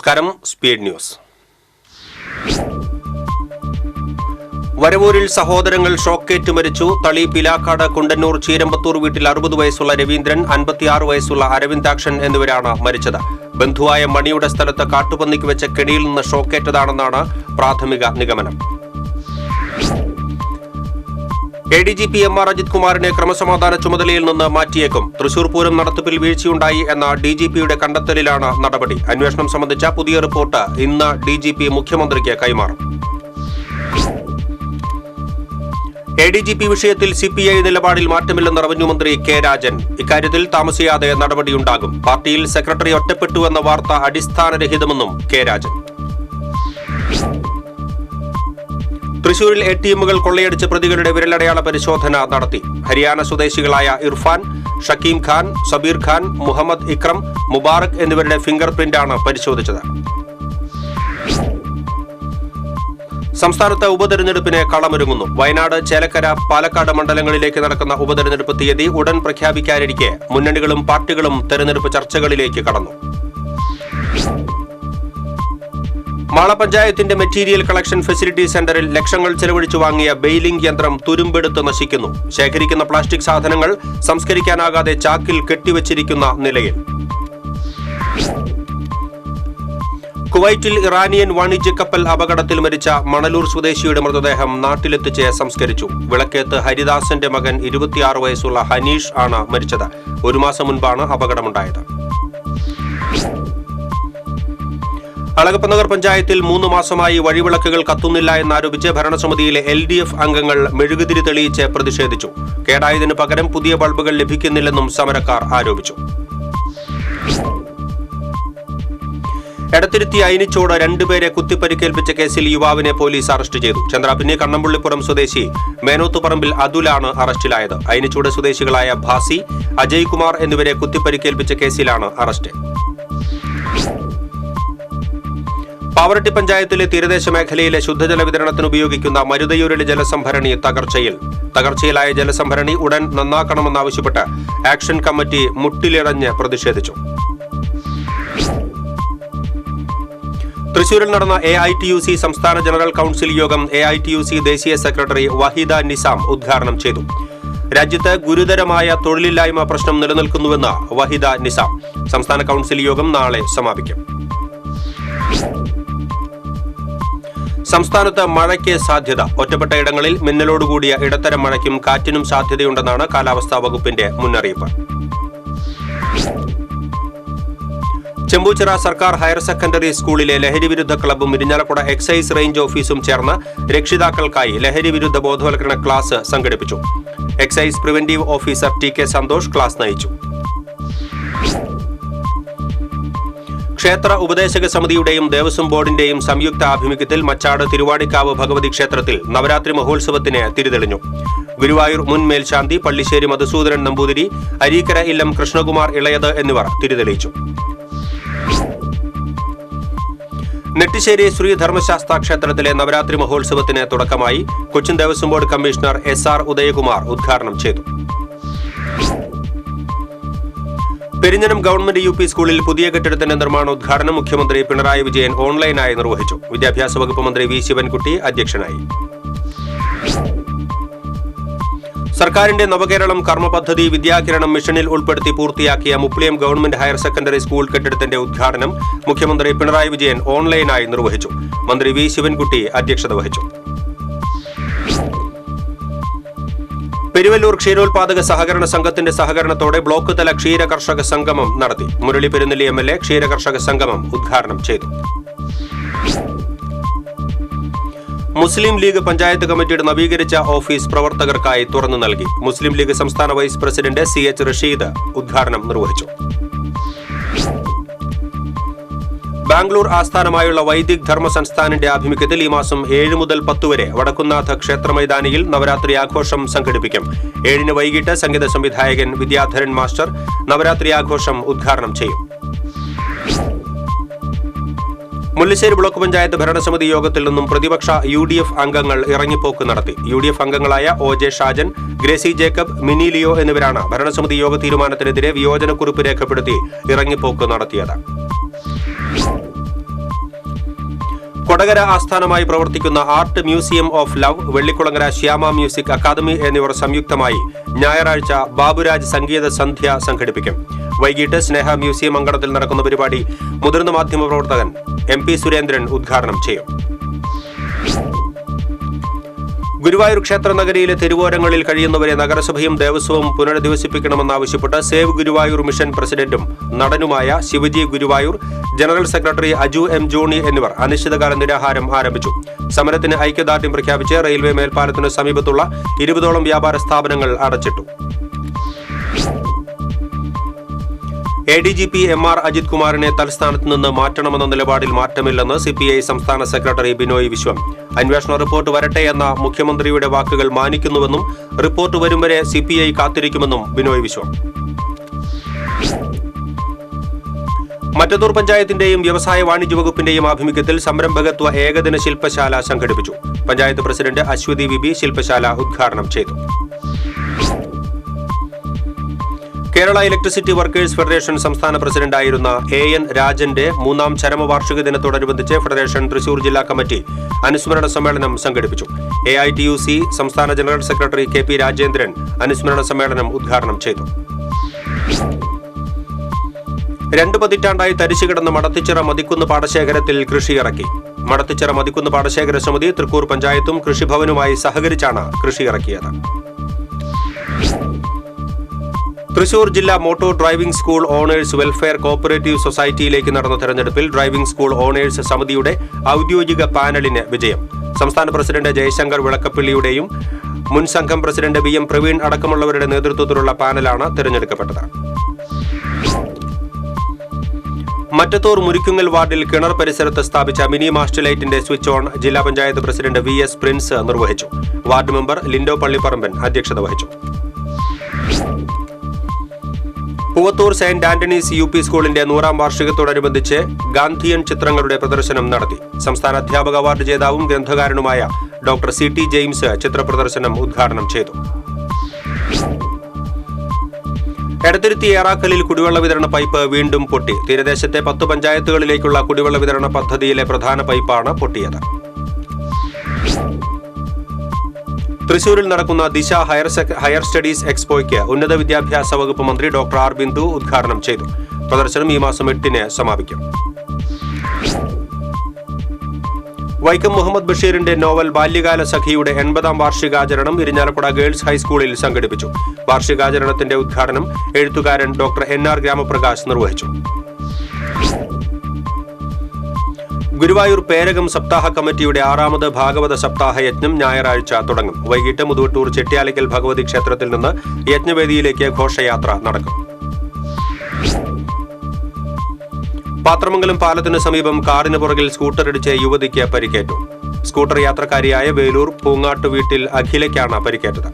നമസ്കാരം. Speed news. വരവൂരിൽ സഹോദരങ്ങൾ ഷോക്കേറ്റ് മരിച്ചു. തളി പിലാക്കാട് കുണ്ടന്നൂർ ചീരമ്പത്തൂർ വീട്ടിൽ 60 വയസ്സുള്ള രവീന്ദ്രൻ, 56 വയസ്സുള്ള അരവിന്ദാക്ഷൻ എന്നിവരാണ് മരിച്ചത്. ബന്ധുവായ മണിയുടെ സ്ഥലത്ത് കാട്ടുപന്നിക്ക് വെച്ച കെണിയിൽ നിന്ന് ഷോക്കേറ്റതാണെന്നാണ് പ്രാഥമിക നിഗമനം. ADGP MR അജിത് കുമാറിനെ ക്രമസമാധാന ചുമതലയിൽ നിന്ന് മാറ്റിയേക്കും. തൃശൂർ പൂരം നടത്തിപ്പിൽ വീഴ്ചയുണ്ടായി എന്ന DGPയുടെ കണ്ടെത്തലിലാണ് നടപടി. അന്വേഷണം സംബന്ധിച്ച പുതിയ റിപ്പോർട്ട് ഇന്ന് DGP മുഖ്യമന്ത്രിക്ക് കൈമാറും. ADGP വിഷയത്തിൽ CPI നിലപാടിൽ മാറ്റമില്ലെന്ന് റവന്യൂ മന്ത്രി K. രാജൻ. ഇക്കാര്യത്തിൽ താമസിയാതെ നടപടിയുണ്ടാകും. പാർട്ടിയിൽ സെക്രട്ടറി ഒറ്റപ്പെട്ടുവെന്ന വാർത്ത അടിസ്ഥാനരഹിതമെന്നും K. രാജൻ. തൃശൂരിൽ ATMകൾ കൊള്ളയടിച്ച പ്രതികളുടെ വിരലടയാള പരിശോധന നടത്തി. ഹരിയാന സ്വദേശികളായ ഇർഫാൻ, ഷക്കീം ഖാൻ, സബീർ ഖാൻ, മുഹമ്മദ് ഇക്രം, മുബാറക് എന്നിവരുടെ ഫിംഗർ പ്രിന്റാണ് പരിശോധിച്ചത്. സംസ്ഥാനത്ത് ഉപതെരഞ്ഞെടുപ്പിന് കളമൊരുങ്ങുന്നു. വയനാട്, ചേലക്കര, പാലക്കാട് മണ്ഡലങ്ങളിലേക്ക് നടക്കുന്ന ഉപതെരഞ്ഞെടുപ്പ് തീയതി ഉടൻ പ്രഖ്യാപിക്കാനിരിക്കെ മുന്നണികളും പാർട്ടികളും തെരഞ്ഞെടുപ്പ് ചർച്ചകളിലേക്ക് കടന്നു. മാള പഞ്ചായത്തിന്റെ മെറ്റീരിയൽ കളക്ഷൻ ഫെസിലിറ്റി സെന്ററിൽ ലക്ഷങ്ങൾ ചെലവഴിച്ചു വാങ്ങിയ ബെയിലിംഗ് യന്ത്രം തുരുമ്പെടുത്ത് നശിക്കുന്നു. ശേഖരിക്കുന്ന പ്ലാസ്റ്റിക് സാധനങ്ങൾ സംസ്കരിക്കാനാകാതെ ചാക്കിൽ കെട്ടിവച്ചിരിക്കുന്ന നിലയിൽ. കുവൈറ്റിൽ ഇറാനിയൻ വാണിജ്യ കപ്പൽ അപകടത്തിൽ മരിച്ച മണലൂർ സ്വദേശിയുടെ മൃതദേഹം നാട്ടിലെത്തിച്ച് സംസ്കരിച്ചു. വിളക്കേത്ത് ഹരിദാസന്റെ മകൻ 26 വയസ്സുള്ള ഹനീഷ് ആണ് മരിച്ചത്. 1 മാസം മുൻപാണ് അപകടമുണ്ടായത്. അളഗപ്പനഗർ പഞ്ചായത്തിൽ 3 മാസമായി വഴിവിളക്കുകൾ കത്തുന്നില്ല എന്നാരോപിച്ച് ഭരണസമിതിയിലെ LDF അംഗങ്ങൾ മെഴുകുതിരി തെളിയിച്ച് പ്രതിഷേധിച്ചു. കേടായതിനു പകരം പുതിയ ബൾബുകൾ ലഭിക്കുന്നില്ലെന്നും സമരക്കാർ ആരോപിച്ചു. എടത്തിരുത്തി അയിനിച്ചോട് 2 പേരെ കുത്തിപ്പരിക്കേൽപ്പിച്ച കേസിൽ യുവാവിനെ പോലീസ് അറസ്റ്റ് ചെയ്തു. ചന്ദ്രാപിന്നി കണ്ണമ്പുള്ളിപ്പുറം സ്വദേശി മേനോത്തുപറമ്പിൽ അതുലാണ് അറസ്റ്റിലായത്. അയിനിച്ചോട് സ്വദേശികളായ ഭാസി, അജയ് കുമാർ എന്നിവരെ കുത്തിപ്പരിക്കേൽപ്പിച്ച കേസിലാണ് അറസ്റ്റ്. പാവറട്ടി പഞ്ചായത്തിലെ തീരദേശ മേഖലയിലെ ശുദ്ധജല വിതരണത്തിന് ഉപയോഗിക്കുന്ന മരുതയൂരിലെ ജലസംഭരണി തകർച്ചയിലായ ജലസംഭരണി ഉടൻ നന്നാക്കണമെന്നാവശ്യപ്പെട്ട് ആക്ഷൻ കമ്മിറ്റി മുട്ടിലിറഞ്ഞ് പ്രതിഷേധിച്ചു. തൃശൂരിൽ നടന്ന AITUC സംസ്ഥാന ജനറൽ കൌൺസിൽ യോഗം AITUC ദേശീയ സെക്രട്ടറി വഹീദ നിസാം ഉദ്ഘാടനം ചെയ്തു. രാജ്യത്ത് ഗുരുതരമായ തൊഴിലില്ലായ്മ പ്രശ്നം നിലനിൽക്കുന്നുവെന്ന് വഹീദ നിസാം. സംസ്ഥാന കൌൺസിൽ യോഗം നാളെ സമാപിക്കും. സംസ്ഥാനത്ത് മഴയ്ക്ക് സാധ്യത. ഒറ്റപ്പെട്ട ഇടങ്ങളിൽ മിന്നലോടുകൂടിയ ഇടത്തരം മഴയ്ക്കും കാറ്റിനും സാധ്യതയുണ്ടെന്നാണ് കാലാവസ്ഥാ വകുപ്പിന്റെ മുന്നറിയിപ്പ്. ചെമ്പൂച്ചിറ സർക്കാർ ഹയർ സെക്കൻഡറി സ്കൂളിലെ ലഹരിവിരുദ്ധ ക്ലബ്ബും ഇരിഞ്ഞാലക്കുട എക്സൈസ് റേഞ്ച് ഓഫീസും ചേർന്ന് രക്ഷിതാക്കൾക്കായി ലഹരിവിരുദ്ധ ബോധവൽക്കരണ ക്ലാസ് സംഘടിപ്പിച്ചു. Excise preventive officer TK Santhosh class നയിച്ചു. ക്ഷേത്ര ഉപദേശക സമിതിയുടെയും ദേവസ്വം ബോർഡിന്റെയും സംയുക്ത ആഭിമുഖ്യത്തിൽ മച്ചാട് തിരുവാണിക്കാവ് ഭഗവതി ക്ഷേത്രത്തിൽ നവരാത്രി മഹോത്സവത്തിന് തിരിതെളിഞ്ഞു. ഗുരുവായൂർ മുൻ മേൽശാന്തി പള്ളിശ്ശേരി മധുസൂദനൻ നമ്പൂതിരി, അരീക്കര ഇല്ലം കൃഷ്ണകുമാർ ഇളയത് എന്നിവർ തിരിതെളിയിച്ചു. നെട്ടിശ്ശേരി ശ്രീ ധർമ്മശാസ്ത്ര ക്ഷേത്രത്തിലെ നവരാത്രി മഹോത്സവത്തിന് തുടക്കമായി. Cochin Devaswom board commissioner SR Udayakumar ഉദ്ഘാടനം ചെയ്തു. പെരിഞ്ഞനം ഗവൺമെന്റ് UP സ്കൂളിൽ പുതിയ കെട്ടിടത്തിന്റെ നിർമ്മാണോദ്ഘാടനം മുഖ്യമന്ത്രി പിണറായി വിജയൻ ഓൺലൈനായി നിർവഹിച്ചു. വിദ്യാഭ്യാസ വകുപ്പ് മന്ത്രി V. ശിവൻകുട്ടി അധ്യക്ഷനായി. സർക്കാരിന്റെ നവകേരളം കർമ്മ പദ്ധതി വിദ്യാകിരണം മിഷനിൽ ഉൾപ്പെടുത്തി പൂർത്തിയാക്കിയ Mupliyam government higher secondary school കെട്ടിടത്തിന്റെ ഉദ്ഘാടനം മുഖ്യമന്ത്രി പിണറായി വിജയൻ ഓൺലൈനായി നിർവഹിച്ചു. മന്ത്രി V. ശിവൻകുട്ടി അധ്യക്ഷത വഹിച്ചു. പെരുവല്ലൂർ ക്ഷീരോത്പാദക സഹകരണ സംഘത്തിന്റെ സഹകരണത്തോടെ ബ്ലോക്ക് തല ക്ഷീര കർഷക സംഗമം നടത്തി. മുരളി പെരുന്നെല്ലി MLA ക്ഷീര കർഷക സംഗമം ഉദ്ഘാടനം ചെയ്തു. മുസ്ലിം ലീഗ് പഞ്ചായത്ത് കമ്മിറ്റിയുടെ നവീകരിച്ച ഓഫീസ് പ്രവർത്തകർക്കായി തുറന്നു നൽകി. മുസ്ലിം ലീഗ് സംസ്ഥാന വൈസ് പ്രസിഡന്റ് CH റഷീദ് ഉദ്ഘാടനം നിർവഹിച്ചു. ബാംഗ്ലൂർ ആസ്ഥാനമായുള്ള വൈദിക് ധർമ്മ സംസ്ഥാനിന്റെ ആഭിമുഖ്യത്തിൽ ഈ മാസം 7 മുതൽ 10 വരെ വടക്കുന്നാഥ ക്ഷേത്ര മൈതാനിയിൽ നവരാത്രി ആഘോഷം സംഘടിപ്പിക്കും. 7 വൈകിട്ട് സംഗീത സംവിധായകൻ വിദ്യാധരൻ മാസ്റ്റർ നവരാത്രി ആഘോഷം ഉദ്ഘാടനം ചെയ്യും. മുല്ലശ്ശേരി ബ്ലോക്ക് പഞ്ചായത്ത് ഭരണസമിതി യോഗത്തിൽ നിന്നും പ്രതിപക്ഷ UDF അംഗങ്ങൾ ഇറങ്ങിപ്പോക്ക് നടത്തി. UDF അംഗങ്ങളായ OJ Shajan, Gracy Jacob, mini Leo എന്നിവരാണ് ഭരണസമിതി യോഗ തീരുമാനത്തിനെതിരെ വിയോജനക്കുറിപ്പ് രേഖപ്പെടുത്തി ഇറങ്ങിപ്പോക്ക് നടത്തിയത്. കൊടകര ആസ്ഥാനമായി പ്രവർത്തിക്കുന്ന art museum of love, Vellikulangara Shyama music academy എന്നിവർ സംയുക്തമായി ഞായറാഴ്ച ബാബുരാജ് സംഗീത സന്ധ്യ സംഘടിപ്പിക്കും. വൈകിട്ട് സ്നേഹ മ്യൂസിയം അങ്കണത്തിൽ നടക്കുന്ന പരിപാടി മുതിർന്ന മാധ്യമപ്രവർത്തകൻ MP സുരേന്ദ്രൻ ഉദ്ഘാടനം ചെയ്യും. ഗുരുവായൂർ ക്ഷേത്ര നഗരിയിലെ തെരുവോരങ്ങളിൽ കഴിയുന്നവരെ നഗരസഭയും ദേവസ്വവും പുനരധിവസിപ്പിക്കണമെന്നാവശ്യപ്പെട്ട് സേവ് ഗുരുവായൂർ മിഷൻ പ്രസിഡന്റും നടനുമായ Shivaji Guruvayur, general secretary Aju M Johny എന്നിവർ അനിശ്ചിതകാല നിരാഹാരം ആരംഭിച്ചു. സമരത്തിന് ഐക്യദാർഢ്യം പ്രഖ്യാപിച്ച് റെയിൽവേ മേൽപ്പാലത്തിന് സമീപത്തുള്ള 20ഓളം വ്യാപാര സ്ഥാപനങ്ങൾ അടച്ചിട്ടു. ADGP MR അജിത് കുമാറിനെ തൽസ്ഥാനത്ത് നിന്ന് മാറ്റണമെന്ന നിലപാടിൽ മാറ്റമില്ലെന്ന് CPI സംസ്ഥാന സെക്രട്ടറി ബിനോയ് വിശ്വം. അന്വേഷണ റിപ്പോർട്ട് വരട്ടെ എന്ന മുഖ്യമന്ത്രിയുടെ വാക്കുകൾ മാനിക്കുന്നുവെന്നും റിപ്പോർട്ട് വരും വരെ CPI കാത്തിരിക്കുമെന്നും ബിനോയ് വിശ്വം. മറ്റത്തൂർ പഞ്ചായത്തിന്റെയും വ്യവസായ വാണിജ്യ വകുപ്പിന്റെയും ആഭിമുഖ്യത്തിൽ സംരംഭകത്വ ഏകദിന ശില്പശാല സംഘടിപ്പിച്ചു. പഞ്ചായത്ത് പ്രസിഡന്റ് അശ്വതി വിബി ശില്പശാല ഉദ്ഘാടനം ചെയ്തു. കേരള ഇലക്ട്രിസിറ്റി വർക്കേഴ്സ് ഫെഡറേഷൻ സംസ്ഥാന പ്രസിഡന്റായിരുന്ന AN രാജന്റെ 3ാം ചരമവാർഷിക ദിനത്തോടനുബന്ധിച്ച് ഫെഡറേഷൻ തൃശൂർ ജില്ലാ കമ്മിറ്റി അനുസ്മരണ സമ്മേളനം സംഘടിപ്പിച്ചു. AITUC സംസ്ഥാന ജനറൽ സെക്രട്ടറി KP രാജേന്ദ്രൻ അനുസ്മരണ സമ്മേളനം ഉദ്ഘാടനം ചെയ്തു. 2 പതിറ്റാണ്ടായി തരിച്ചുകിടന്ന മടത്തിച്ചിറ മതിക്കുന്ന് പാടശേഖരത്തിൽ കൃഷിയിറക്കി. മടത്തിച്ചിറ മതിക്കുന്ന് പാടശേഖര സമിതി തൃക്കൂർ പഞ്ചായത്തും കൃഷിഭവനുമായി സഹകരിച്ചാണ് കൃഷിയിറക്കിയത്. തൃശൂർ ജില്ലാ motor driving school owners welfare cooperative സൊസൈറ്റിയിലേക്ക് നടന്ന തെരഞ്ഞെടുപ്പിൽ ഡ്രൈവിംഗ് സ്കൂൾ ഓണേഴ്സ് സമിതിയുടെ ഔദ്യോഗിക പാനലിന് വിജയം. സംസ്ഥാന പ്രസിഡന്റ് ജയശങ്കർ വിളക്കപ്പിള്ളിയുടെയും മുൻ സംഘം പ്രസിഡന്റ് BM പ്രവീൺ അടക്കമുള്ളവരുടെ നേതൃത്വത്തിലുള്ള പാനലാണ് തെരഞ്ഞെടുക്കപ്പെട്ടത്. മറ്റത്തൂർ മുരിക്കുങ്ങൽ വാർഡിൽ കിണർ പരിസരത്ത് സ്ഥാപിച്ച മിനി മാസ്റ്റ് ലൈറ്റിന്റെ സ്വിച്ച് ഓൺ ജില്ലാ പഞ്ചായത്ത് പ്രസിഡന്റ് VS പ്രിൻസ് നിർവഹിച്ചു. വാർഡ് മെമ്പർ ലിൻഡോ പള്ളിപ്പറമ്പൻ അധ്യക്ഷത വഹിച്ചു. പൂവത്തൂർ സെന്റ് ആന്റണീസ് UP സ്കൂളിന്റെ 100ാം വാർഷികത്തോടനുബന്ധിച്ച് ഗാന്ധിയൻ ചിത്രങ്ങളുടെ പ്രദർശനം നടത്തി. സംസ്ഥാന അധ്യാപക അവാർഡ് ജേതാവും ഗ്രന്ഥകാരനുമായ ഡോക്ടർ CT ജെയിംസ് ചിത്രപ്രദർശനം ഉദ്ഘാടനം ചെയ്തു. എടത്തിരുത്തി ഏറാക്കലിൽ കുടിവെള്ള വിതരണ പൈപ്പ് വീണ്ടും പൊട്ടി. തീരദേശത്തെ 10 പഞ്ചായത്തുകളിലേക്കുള്ള കുടിവെള്ള വിതരണ പദ്ധതിയിലെ പ്രധാന പൈപ്പാണ് പൊട്ടിയത്. തൃശൂരിൽ നടക്കുന്ന ദിശ ഹയർ സ്റ്റഡീസ് എക്സ്പോയ്ക്ക് ഉന്നത വിദ്യാഭ്യാസ വകുപ്പ് മന്ത്രി ഡോക്ടർ R ബിന്ദു ഉദ്ഘാടനം ചെയ്തു. പ്രദർശനം ഈ മാസം 8-ന് സമാപിക്കും. വൈക്കം മുഹമ്മദ് ബഷീറിന്റെ നോവൽ ബാല്യകാല സഖിയുടെ 80ാം വാർഷികാചരണം ഇരിഞ്ഞാലക്കുട ഗേൾസ് ഹൈസ്കൂളിൽ സംഘടിപ്പിച്ചു. വാർഷികാചരണത്തിന്റെ ഉദ്ഘാടനം എഴുത്തുകാരൻ ഡോക്ടർ NR ഗ്രാമപ്രകാശ് നിർവഹിച്ചു. ഗുരുവായൂർ പേരകം സപ്താഹ കമ്മിറ്റിയുടെ 6ാമത് ഭാഗവത സപ്താഹ യജ്ഞം ഞായറാഴ്ച തുടങ്ങും. വൈകിട്ട് മുതുവട്ടൂർ ചെട്ടിയാലിക്കൽ ഭഗവതി ക്ഷേത്രത്തിൽ നിന്ന് യജ്ഞവേദിയിലേക്ക് ഘോഷയാത്ര നടക്കും. പാത്രമംഗലം പാലത്തിന് സമീപം കാറിന് പുറകിൽ സ്കൂട്ടറിടിച്ച് യുവതിക്ക് പരിക്കേറ്റു. സ്കൂട്ടർ യാത്രക്കാരിയായ വേലൂർ പൂങ്ങാട്ട് വീട്ടിൽ അഖിലയ്ക്കാണ് പരിക്കേറ്റത്.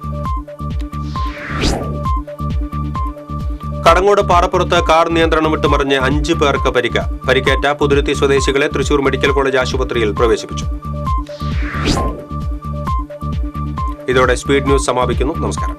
കടങ്ങോട് പാറപ്പുറത്ത് കാർ നിയന്ത്രണം വിട്ട് മറിഞ്ഞ് 5 പേർക്ക് പരിക്കേറ്റ പുതുരുത്തി സ്വദേശികളെ തൃശൂർ മെഡിക്കൽ കോളേജ് ആശുപത്രിയിൽ പ്രവേശിപ്പിച്ചു. ഇതോടെ സ്പീഡ് ന്യൂസ് സമാപിക്കുന്നു. നമസ്കാരം.